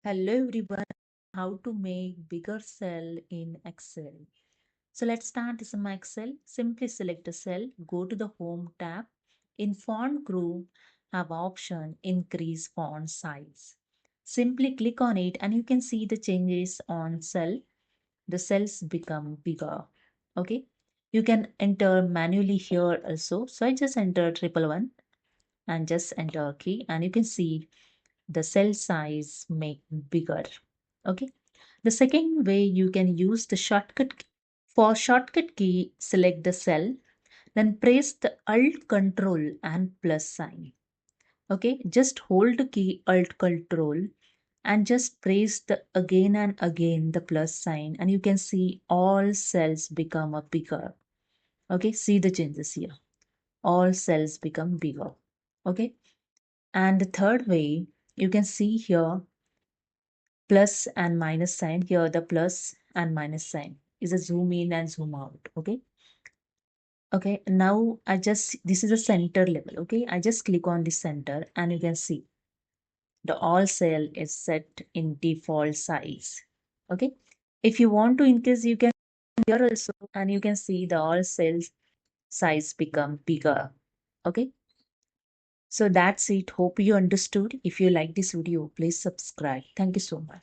Hello everyone, how to make bigger cell in Excel. So let's start this in my Excel. Simply select a cell, go to the Home tab. In Font Group, have option Increase Font Size. Simply click on it and you can see the changes on cell. The cells become bigger. Okay. You can enter manually here also. So I just enter 111 and just enter a key and you can see the cell size make bigger. Okay. The second way you can use the shortcut key. For shortcut key, select the cell, then press the Alt Control and plus sign. Okay, just hold the key Alt Control and just press the again and again the plus sign and you can see all cells become a bigger. Okay, see the changes here. All cells become bigger. Okay, and the third way you can see here plus and minus sign. Here the plus and minus sign is a zoom in and zoom out. Okay, now this is a center level. Okay, I just click on the center and you can see the all cell is set in default size. Okay, if you want to increase, you can here also and you can see the all cells size become bigger. Okay, so that's it. Hope you understood. If you like this video, please subscribe. Thank you so much.